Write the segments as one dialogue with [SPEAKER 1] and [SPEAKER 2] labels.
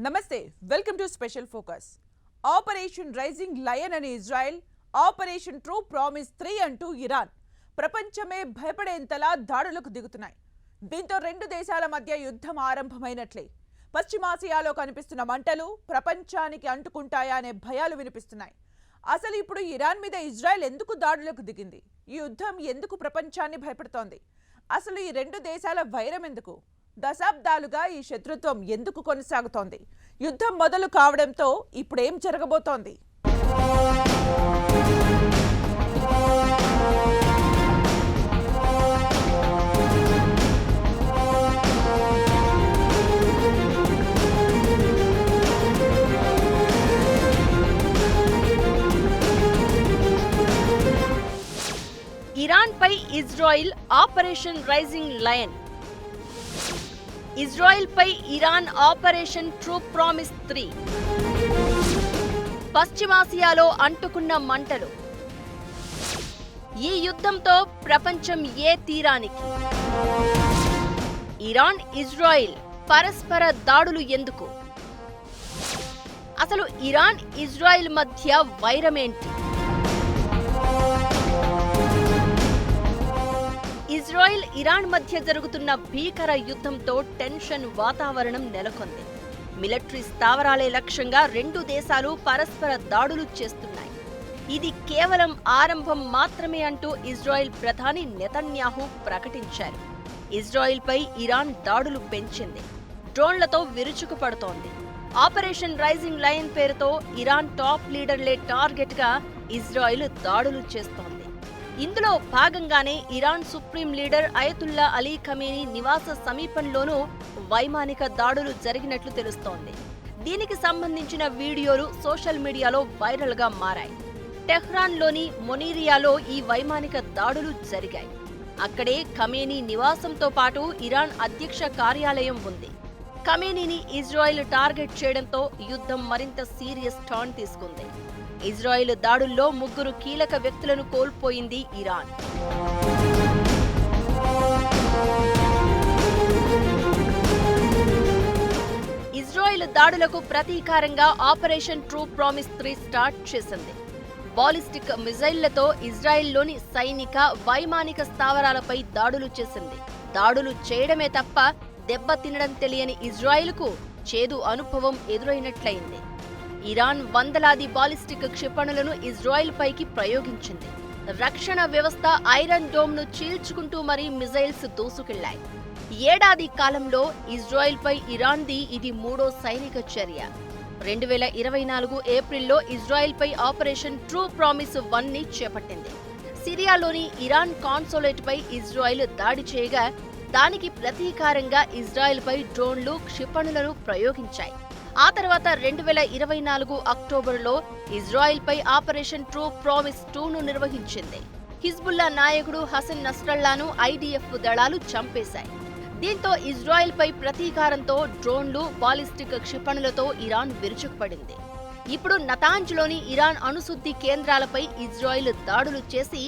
[SPEAKER 1] నమస్తే welcome to Special Focus. Operation rising Lion అని Israel, Operation true promise 3 అంటూ Iran ప్రపంచమే భయపడేంతలా దాడులకు దిగుతున్నాయి. దీంతో రెండు దేశాల మధ్య యుద్ధం ఆరంభమైనట్లే. పశ్చిమాసియాలో కనిపిస్తున్న మంటలు ప్రపంచానికి అంటుకుంటాయా అనే భయాలు వినిపిస్తున్నాయి. అసలు ఇప్పుడు ఇరాన్ మీద ఇజ్రాయెల్ ఎందుకు దాడులకు దిగింది? ఈ యుద్ధం ఎందుకు ప్రపంచాన్ని భయపెడుతోంది? అసలు ఈ రెండు దేశాల వైరం ఎందుకు? దశాబ్దాలుగా ఈ శత్రుత్వం ఎందుకు కొనసాగుతోంది? యుద్ధం మొదలు కావడంతో ఇప్పుడేం జరగబోతోంది?
[SPEAKER 2] ఇరాన్ పై Israel operation rising lion. Israel పై ఇరాన్ ఆపరేషన్ ట్రూ ప్రామిస్ 3. పశ్చిమాసియాలో అంటుకున్న మంటలు. ఈ యుద్ధంతో ప్రపంచం ఏ తీరానికి? ఇరాన్ ఇజ్రాయిల్ పరస్పర దాడులు ఎందుకు? అసలు ఇరాన్ ఇజ్రాయిల్ మధ్య వైరమేంటి? ఇజ్రాయిల్ ఇరాన్ మధ్య జరుగుతున్న భీకర యుద్ధంతో టెన్షన్ వాతావరణం నెలకొంది. మిలిటరీ స్థావరాలే లక్ష్యంగా రెండు దేశాలు పరస్పర దాడులు చేస్తున్నాయి. ఇది కేవలం ఆరంభం మాత్రమే అంటూ ఇజ్రాయిల్ ప్రధాని నెతన్యాహు ప్రకటించారు. ఇజ్రాయిల్పై ఇరాన్ దాడులు పెంచింది. డ్రోన్లతో విరుచుకుపడుతోంది. ఆపరేషన్ రైజింగ్ లయన్ పేరుతో ఇరాన్ టాప్ లీడర్లే టార్గెట్గా ఇజ్రాయిల్ దాడులు చేస్తోంది. ఇందులో భాగంగానే Iran supreme leader Ayatollah Ali Khamenei నివాస సమీపంలోనూ వైమానిక దాడులు జరిగినట్లు తెలుస్తోంది. దీనికి సంబంధించిన వీడియోలు సోషల్ మీడియాలో వైరల్ గా మారాయి. టెహ్రాన్లోని మొనీరియాలో ఈ వైమానిక దాడులు జరిగాయి. అక్కడే ఖమేనీ నివాసంతో పాటు ఇరాన్ అధ్యక్ష కార్యాలయం ఉంది. ఖమేనీని ఇజ్రాయిల్ టార్గెట్ చేయడంతో యుద్ధం మరింత సీరియస్ టర్న్ తీసుకుంది. ఇజ్రాయిల్ దాడుల్లో 3 కీలక వ్యక్తులను కోల్పోయింది ఇరాన్. ఇజ్రాయిల్ దాడులకు ప్రతీకారంగా ఆపరేషన్ ట్రూ ప్రామిస్ 3 స్టార్ట్ చేసింది. బాలిస్టిక్ మిజైళ్లతో ఇజ్రాయిల్లోని సైనిక, వైమానిక స్థావరాలపై దాడులు చేసింది. దాడులు చేయడమే తప్ప దెబ్బ తినడం తెలియని ఇజ్రాయిల్కు చేదు అనుభవం ఎదురైనట్లయింది. ఇరాన్ వందలాది బాలిస్టిక్ క్షిపణులను ఇజ్రాయిల్ పైకి ప్రయోగించింది. రక్షణ వ్యవస్థ ఐరన్ డోమ్ ను చీల్చుకుంటూ మరీ మిజైల్స్ దూసుకెళ్లాయి. ఏడాది కాలంలో ఇజ్రాయిల్ పై ఇరాన్ది ఇది 3వ సైనిక చర్య. 2024 ఏప్రిల్లో ఇజ్రాయిల్ పై ఆపరేషన్ ట్రూ ప్రామిస్ 1ని చేపట్టింది. సిరియాలోని ఇరాన్ కాన్సులేట్ పై ఇజ్రాయిల్ దాడి చేయగా దానికి ప్రతీకారంగా ఇజ్రాయిల్ పై డ్రోన్లు, క్షిపణులను ప్రయోగించాయి. ఆ తర్వాత 2024 అక్టోబర్లో ఇజ్రాయిల్ పై ఆపరేషన్ ట్రూ ప్రామిస్ 2ను నిర్వహించింది. హిజ్బుల్లా నాయకుడు హసన్ నస్రల్లాను ఐడిఎఫ్ దళాలు చంపేశాయి. దీంతో ఇజ్రాయిల్ పై ప్రతీకారంతో డ్రోన్లు, బాలిస్టిక్ క్షిపణులతో ఇరాన్ విరుచుకుపడింది. ఇప్పుడు నతాంజ్లోని ఇరాన్ అణుశుద్ధి కేంద్రాలపై ఇజ్రాయిల్ దాడులు చేసి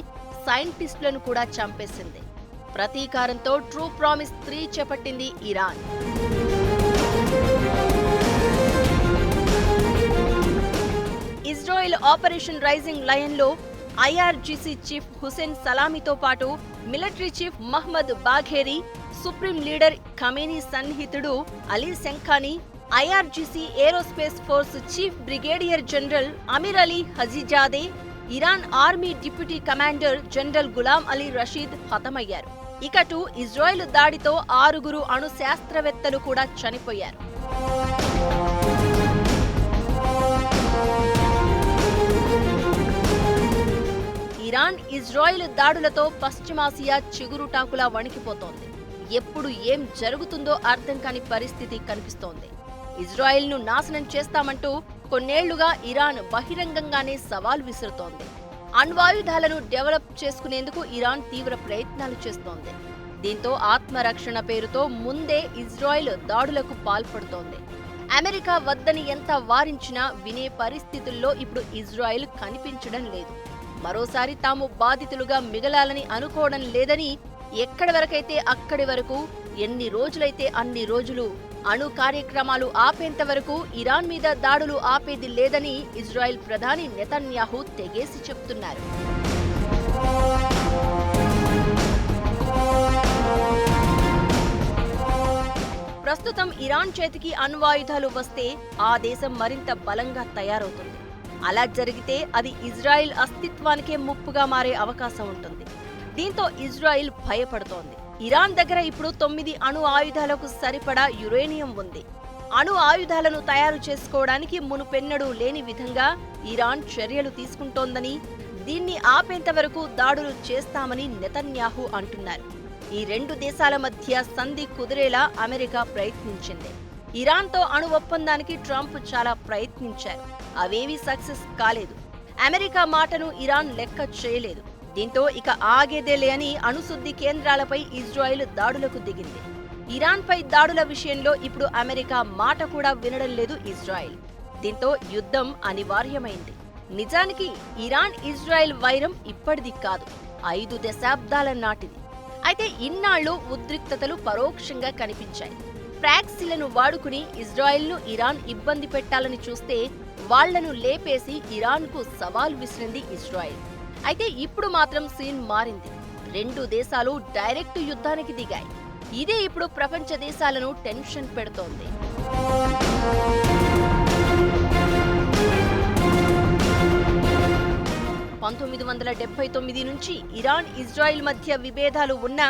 [SPEAKER 2] సైంటిస్టులను కూడా చంపేసింది. ప్రతీకారంతో ట్రూ ప్రామిస్ 3 చేపట్టింది ఇరాన్. ఇజ్రాయిల్ ఆపరేషన్ రైజింగ్ లయన్ లో ఐఆర్జీసీ చీఫ్ హుసేన్ సలామీతో పాటు military chief Mohammad Bagheri, supreme leader Khamenei సన్నిహితుడు Ali Shamkhani, IRGC aerospace force chief brigadier general Amir Ali Hajizadeh, Iran army deputy commander general Gholam Ali Rashid హతమయ్యారు. ఇకటు Israel దాడితో 6 అణు శాస్త్రవేత్తలు కూడా చనిపోయారు. ఇరాన్ ఇజ్రాయిల్ దాడులతో పశ్చిమాసియా చిగురుటాకులా వణికిపోతోంది. ఎప్పుడు ఏం జరుగుతుందో అర్థం కాని పరిస్థితి కనిపిస్తోంది. ఇజ్రాయిల్ను నాశనం చేస్తామంటూ కొన్నేళ్లుగా ఇరాన్ బహిరంగంగానే సవాల్ విసురుతోంది. అణ్వాయుధాలను డెవలప్ చేసుకునేందుకు ఇరాన్ తీవ్ర ప్రయత్నాలు చేస్తోంది. దీంతో ఆత్మరక్షణ పేరుతో ముందే ఇజ్రాయిల్ దాడులకు పాల్పడుతోంది. అమెరికా వద్దని ఎంత వారించినా వినే పరిస్థితుల్లో ఇప్పుడు ఇజ్రాయిల్ కనిపించడం లేదు. మరోసారి తాము బాధితులుగా మిగలాలని అనుకోవడం లేదని ఎక్కడి వరకైతే అక్కడి వరకు, ఎన్ని రోజులైతే అన్ని రోజులు అణు కార్యక్రమాలు ఆపేంత వరకు ఇరాన్ మీద దాడులు ఆపేది లేదని ఇజ్రాయెల్ ప్రధాని నెతన్యాహు తెగేసి చెప్తున్నారు. ప్రస్తుతం ఇరాన్ చేతికి అణ్వాయుధాలు వస్తే ఆ దేశం మరింత బలంగా తయారవుతుంది. అలా జరిగితే అది ఇజ్రాయెల్ అస్తిత్వానికే ముప్పుగా మారే అవకాశం ఉంటుంది. దీంతో ఇజ్రాయెల్ భయపడుతోంది. ఇరాన్ దగ్గర ఇప్పుడు 9 అణు ఆయుధాలకు సరిపడా యురేనియం ఉంది. అణు ఆయుధాలను తయారు చేసుకోవడానికి మునుపెన్నడూ లేని విధంగా ఇరాన్ చర్యలు తీసుకుంటోందని, దీన్ని ఆపేంత వరకు దాడులు చేస్తామని నెతన్యాహు అంటున్నారు. ఈ రెండు దేశాల మధ్య సంధి కుదిరేలా అమెరికా ప్రయత్నించింది. ఇరాన్తో అణు ఒప్పందానికి ట్రంప్ చాలా ప్రయత్నించారు. అవేవీ సక్సెస్ కాలేదు. అమెరికా మాటను ఇరాన్ లెక్క చేయలేదు. దీంతో ఇక ఆగేదేలే అని అణుశుద్ధి కేంద్రాలపై ఇజ్రాయెల్ దాడులకు దిగింది. ఇరాన్పై దాడుల విషయంలో ఇప్పుడు అమెరికా మాట కూడా వినడం లేదు ఇజ్రాయెల్. దీంతో యుద్ధం అనివార్యమైంది. నిజానికి ఇరాన్ ఇజ్రాయెల్ వైరం ఇప్పటిది కాదు, 5 దశాబ్దాల నాటిది. అయితే ఇన్నాళ్లు ఉద్రిక్తతలు పరోక్షంగా కనిపించాయి. ప్రాక్సీలను వాడుకుని ఇజ్రాయెల్ను ఇరాన్ ఇబ్బంది పెట్టాలని చూస్తే వాళ్లను లేపేసి ఇరాన్కు సవాల్ విసిరింది ఇజ్రాయెల్. అయితే ఇప్పుడు మాత్రం సీన్ మారింది. రెండు దేశాలు డైరెక్ట్ యుద్ధానికి దిగాయి. ఇదే ఇప్పుడు ప్రపంచ దేశాలను టెన్షన్ పెడుతోంది. 1979 నుంచి ఇరాన్ ఇజ్రాయెల్ మధ్య విభేదాలు ఉన్నా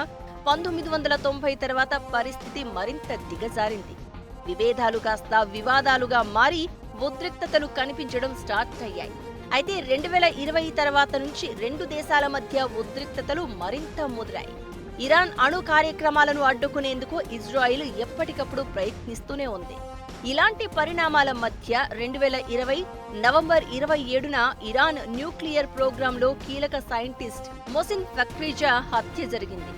[SPEAKER 2] 1990 తర్వాత పరిస్థితి మరింత దిగజారింది. విభేదాలు కాస్త వివాదాలుగా మారి ఉద్రిక్తతలు కనిపించడం స్టార్ట్ అయ్యాయి. అయితే 2020 తర్వాత నుంచి రెండు దేశాల మధ్య ఉద్రిక్తతలు మరింత ముదిరాయి. ఇరాన్ అణు కార్యక్రమాలను అడ్డుకునేందుకు ఇజ్రాయెల్ ఎప్పటికప్పుడు ప్రయత్నిస్తూనే ఉంది. ఇలాంటి పరిణామాల మధ్య 2020 నవంబర్ 27న ఇరాన్ న్యూక్లియర్ ప్రోగ్రాంలో కీలక సైంటిస్ట్ మొసిన్ ఫక్రీజా హత్య జరిగింది.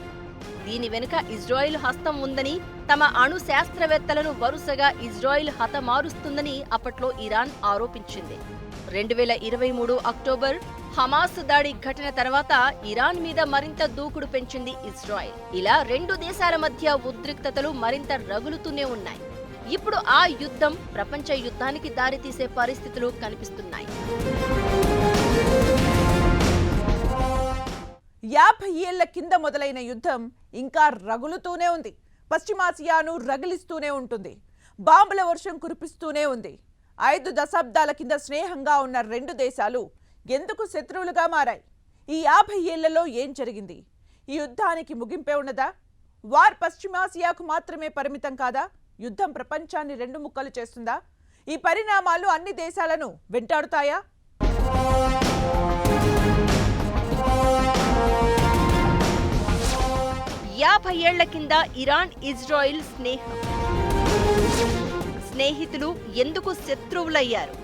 [SPEAKER 2] దీని వెనుక ఇజ్రాయెల్ హస్తం ఉందని, తమ అణు శాస్త్రవేత్తలను వరుసగా ఇజ్రాయెల్ హతమారుస్తుందని అప్పట్లో ఇరాన్ ఆరోపించింది. 2023 అక్టోబర్ హమాస్ దాడి ఘటన తర్వాత ఇరాన్ మీద మరింత దూకుడు పెంచింది ఇజ్రాయెల్. ఇలా రెండు దేశాల మధ్య ఉద్రిక్తతలు మరింత రగులుతూనే ఉన్నాయి. ఇప్పుడు ఆ యుద్ధం ప్రపంచ యుద్ధానికి దారితీసే పరిస్థితులు కనిపిస్తున్నాయి.
[SPEAKER 1] 50 ఏళ్ల కింద మొదలైన యుద్ధం ఇంకా రగులుతూనే ఉంది. పశ్చిమాసియాను రగిలిస్తూనే ఉంటుంది. బాంబుల వర్షం కురిపిస్తూనే ఉంది. 5 దశాబ్దాల కింద స్నేహంగా ఉన్న రెండు దేశాలు ఎందుకు శత్రువులుగా మారాయి? ఈ 50 ఏళ్లలో ఏం జరిగింది? ఈ యుద్ధానికి ముగింపే ఉన్నదా? వార్ పశ్చిమాసియాకు మాత్రమే పరిమితం కాదా? యుద్ధం ప్రపంచాన్ని రెండు ముక్కలు చేస్తుందా? ఈ పరిణామాలు అన్ని దేశాలను వెంటాడుతాయా?
[SPEAKER 2] యాభై ఏళ్ల కింద ఇరాన్ ఇజ్రాయిల్ స్నేహితులు ఎందుకు శత్రువులయ్యారు?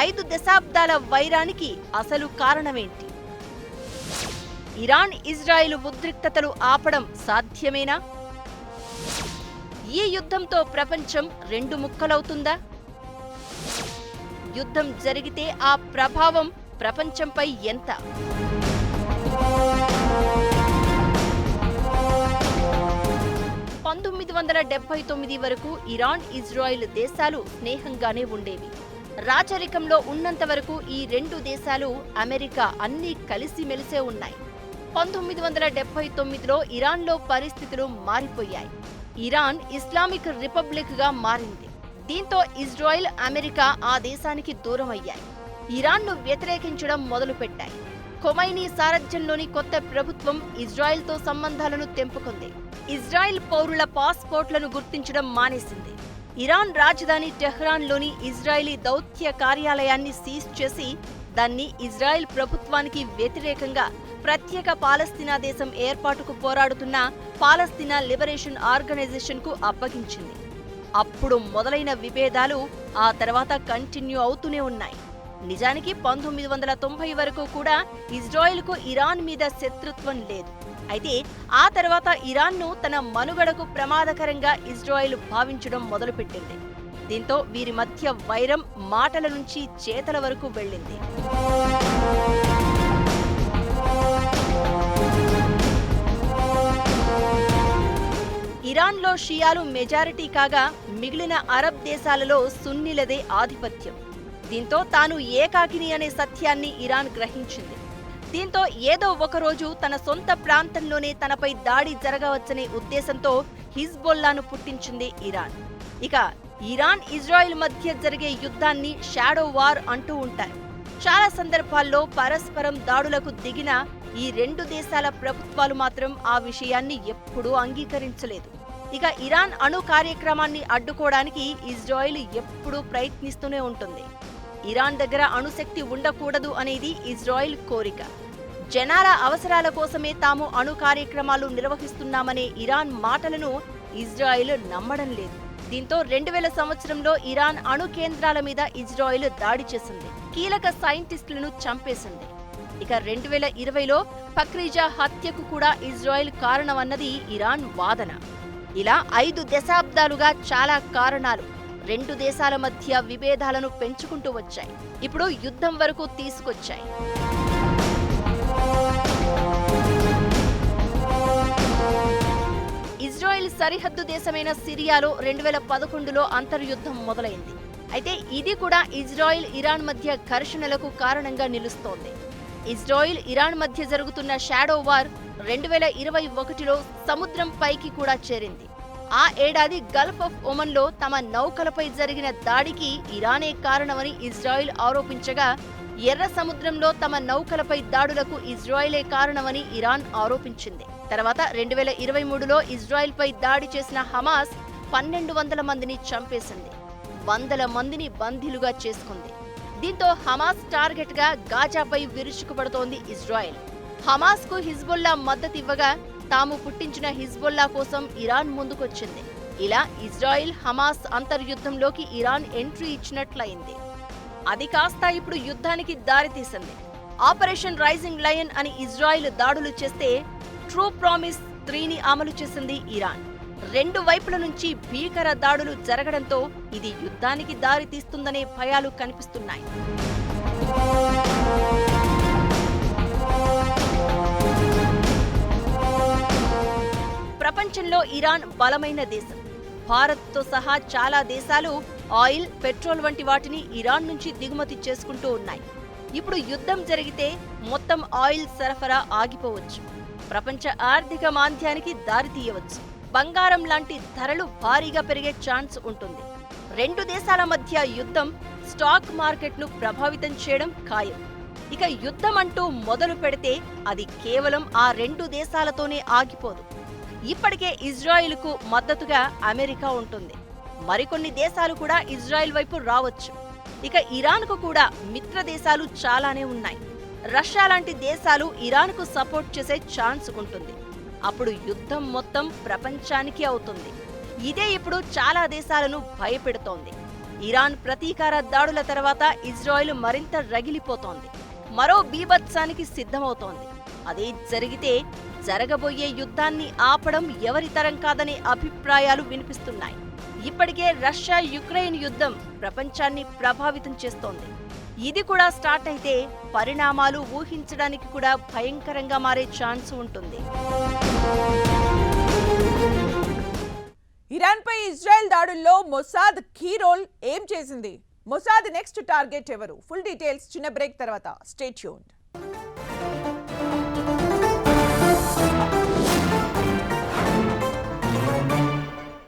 [SPEAKER 2] 5 దశాబ్దాల వైరానికి అసలు కారణమేంటి? ఇరాన్ ఇజ్రాయిల్ ఉద్రిక్తతలు ఆపడం సాధ్యమేనా? ఈ యుద్ధంతో ప్రపంచం రెండు ముక్కలవుతుందా? యుద్ధం జరిగితే ఆ ప్రభావం ప్రపంచంపై ఎంత? పంతొమ్మిది 1979 వరకు ఇరాన్ ఇజ్రాయిల్ దేశాలు స్నేహంగానే ఉండేవి. రాచరికంలో ఉన్నంత వరకు ఈ రెండు దేశాలు అమెరికా అన్నీ కలిసిమెలిసే ఉన్నాయి. 1979లో ఇరాన్లో పరిస్థితులు మారిపోయాయి. ఇరాన్ ఇస్లామిక్ రిపబ్లిక్ గా మారింది. దీంతో ఇజ్రాయిల్ అమెరికా ఆ దేశానికి దూరమయ్యాయి. ఇరాన్ను వ్యతిరేకించడం మొదలుపెట్టాయి. ఖొమైనీ సారథ్యంలోని కొత్త ప్రభుత్వం ఇజ్రాయెల్తో సంబంధాలను తెంపుకుంది. ఇజ్రాయెల్ పౌరుల పాస్పోర్ట్లను గుర్తించడం మానేసింది. ఇరాన్ రాజధాని టెహ్రాన్లోని ఇజ్రాయెలీ దౌత్య కార్యాలయాన్ని సీజ్ చేసి దాన్ని ఇజ్రాయెల్ ప్రభుత్వానికి వ్యతిరేకంగా ప్రత్యేక పాలస్తీనా దేశం ఏర్పాటుకు పోరాడుతున్న పాలస్తీనా లిబరేషన్ ఆర్గనైజేషన్కు అప్పగించింది. అప్పుడు మొదలైన విభేదాలు ఆ తర్వాత కంటిన్యూ అవుతూనే ఉన్నాయి. నిజానికి 1990 వరకు కూడా ఇజ్రాయెల్కు ఇరాన్ మీద శత్రుత్వం లేదు. అయితే ఆ తర్వాత ఇరాన్ను తన మనుగడకు ప్రమాదకరంగా ఇజ్రాయెల్ భావించడం మొదలుపెట్టింది. దీంతో వీరి మధ్య వైరం మాటల నుంచి చేతల వరకు వెళ్ళింది. ఇరాన్లో ఇరాన్లో షియాలు మెజారిటీ కాగా మిగిలిన అరబ్ దేశాలలో సున్నీలదే ఆధిపత్యం. దీంతో తాను ఏకాకిని అనే సత్యాన్ని ఇరాన్ గ్రహించింది. దీంతో ఏదో ఒకరోజు తన సొంత ప్రాంతంలోనే తనపై దాడి జరగవచ్చనే ఉద్దేశంతో హిజ్బొల్లాను పుట్టించింది ఇరాన్. ఇక ఇరాన్ ఇజ్రాయెల్ మధ్య జరిగే యుద్ధాన్ని షాడో వార్ అంటూ ఉంటారు. చాలా సందర్భాల్లో పరస్పరం దాడులకు దిగిన ఈ రెండు దేశాల ప్రభుత్వాలు మాత్రం ఆ విషయాన్ని ఎప్పుడూ అంగీకరించలేదు. ఇక ఇరాన్ అణు కార్యక్రమాన్ని అడ్డుకోవడానికి ఇజ్రాయెల్ ఎప్పుడూ ప్రయత్నిస్తూనే ఉంటుంది. ఇరాన్ దగ్గర అణుశక్తి ఉండకూడదు అనేది ఇజ్రాయెల్ కోరిక. జనాల అవసరాల కోసమే తాము అణు కార్యక్రమాలు నిర్వహిస్తున్నామనే ఇరాన్ మాటలను ఇజ్రాయెల్ నమ్మడం లేదు. దీంతో 2000 సంవత్సరంలో ఇరాన్ అణు కేంద్రాల మీద ఇజ్రాయెల్ దాడి చేసింది. కీలక సైంటిస్టులను చంపేసింది. ఇక 2020లో ఫక్రీజా హత్యకు కూడా ఇజ్రాయెల్ కారణమన్నది ఇరాన్ వాదన. ఇలా 5 దశాబ్దాలుగా చాలా కారణాలు రెండు దేశాల మధ్య విభేదాలను పెంచుకుంటూ వచ్చాయి. ఇప్పుడు యుద్ధం వరకు తీసుకొచ్చాయి. ఇజ్రాయెల్ సరిహద్దు దేశమైన సిరియాలో 2011లో అంతర్యుద్ధం మొదలైంది. అయితే ఇది కూడా ఇజ్రాయెల్ ఇరాన్ మధ్య ఘర్షణలకు కారణంగా నిలుస్తోంది. ఇజ్రాయెల్ ఇరాన్ మధ్య జరుగుతున్న షాడో వార్ 2021లో సముద్రం పైకి కూడా చేరింది. ఆ ఏడాది గల్ఫ్ ఆఫ్ ఒమన్లో తమ నౌకలపై జరిగిన దాడికి ఇరానే కారణమని ఇజ్రాయెల్ ఆరోపించగా, ఎర్ర సముద్రంలో తమ నౌకలపై దాడులకు ఇజ్రాయెలే కారణమని ఇరాన్ ఆరోపించింది. తర్వాత 2023లో ఇజ్రాయెల్పై దాడి చేసిన హమాస్ 1200 మందిని చంపేసింది. 100 మందిని బందీలుగా చేసుకుంది. దీంతో హమాస్ టార్గెట్గా గాజాపై విరుచుకుపడుతోంది ఇజ్రాయెల్. హమాస్కు హిజ్బొల్లా మద్దతివ్వగా తాము పుట్టించిన హిజ్బొల్లా కోసం ఇరాన్ ముందుకొచ్చింది. ఇలా ఇజ్రాయెల్ హమాస్ అంతర్యుద్ధంలోకి ఇరాన్ ఎంట్రీ ఇచ్చినట్లయింది. అది కాస్త ఇప్పుడు యుద్ధానికి దారితీసింది. ఆపరేషన్ రైజింగ్ లయన్ అని ఇజ్రాయెల్ దాడులు చేస్తే ట్రూ ప్రామిస్ 3ని అమలు చేసింది ఇరాన్. రెండు వైపుల నుంచి భీకర దాడులు జరగడంతో ఇది యుద్ధానికి దారితీస్తుందనే భయాలు కనిపిస్తున్నాయి. ప్రపంచంలో ఇరాన్ బలమైన దేశం. భారత్తో సహా చాలా దేశాలు ఆయిల్, పెట్రోల్ వంటి వాటిని ఇరాన్ నుంచి దిగుమతి చేసుకుంటూ ఉన్నాయి. ఇప్పుడు యుద్ధం జరిగితే మొత్తం ఆయిల్ సరఫరా ఆగిపోవచ్చు. ప్రపంచ ఆర్థిక మాంద్యానికి దారితీయవచ్చు. బంగారం లాంటి ధరలు భారీగా పెరిగే ఛాన్స్ ఉంటుంది. రెండు దేశాల మధ్య యుద్ధం స్టాక్ మార్కెట్ను ప్రభావితం చేయడం ఖాయం. ఇక యుద్ధం అంటూ మొదలు పెడితే అది కేవలం ఆ రెండు దేశాలతోనే ఆగిపోదు. ఇప్పటికే ఇజ్రాయెల్కు మద్దతుగా అమెరికా ఉంటుంది. మరికొన్ని దేశాలు కూడా ఇజ్రాయెల్ వైపు రావచ్చు. ఇక ఇరాన్కు కూడా మిత్ర దేశాలు చాలానే ఉన్నాయి. రష్యా లాంటి దేశాలు ఇరాన్కు సపోర్ట్ చేసే ఛాన్స్ ఉంటుంది. అప్పుడు యుద్ధం మొత్తం ప్రపంచానికి అవుతుంది. ఇదే ఇప్పుడు చాలా దేశాలను భయపెడుతోంది. ఇరాన్ ప్రతీకార దాడుల తర్వాత ఇజ్రాయెల్ మరింత రగిలిపోతోంది. మరో బీభత్సానికి సిద్ధమవుతోంది. అదే జరిగితే జరగబోయే యుద్ధాన్ని ఆపడం ఎవరి తరం కాదనే అభిప్రాయాలు వినిపిస్తున్నాయి. ఇప్పటికే రష్యా యుక్రెయిన్ యుద్ధం ప్రపంచాన్ని ప్రభావితం చేస్తోంది. ఇది కూడా స్టార్ట్ అయితే పరిణామాలు ఊహించడానికి కూడా భయంకరంగా మారే ఛాన్స్ ఉంటుంది.
[SPEAKER 1] ఇరాన్పై ఇజ్రాయెల్ దాడుల్లో మొసాద్ కీ రోల్ ఏం చేసింది? మొసాద్ నెక్స్ట్ టార్గెట్ ఎవరు? ఫుల్ డీటెయిల్స్ చిన్న బ్రేక్ తర్వాత. Stay tuned.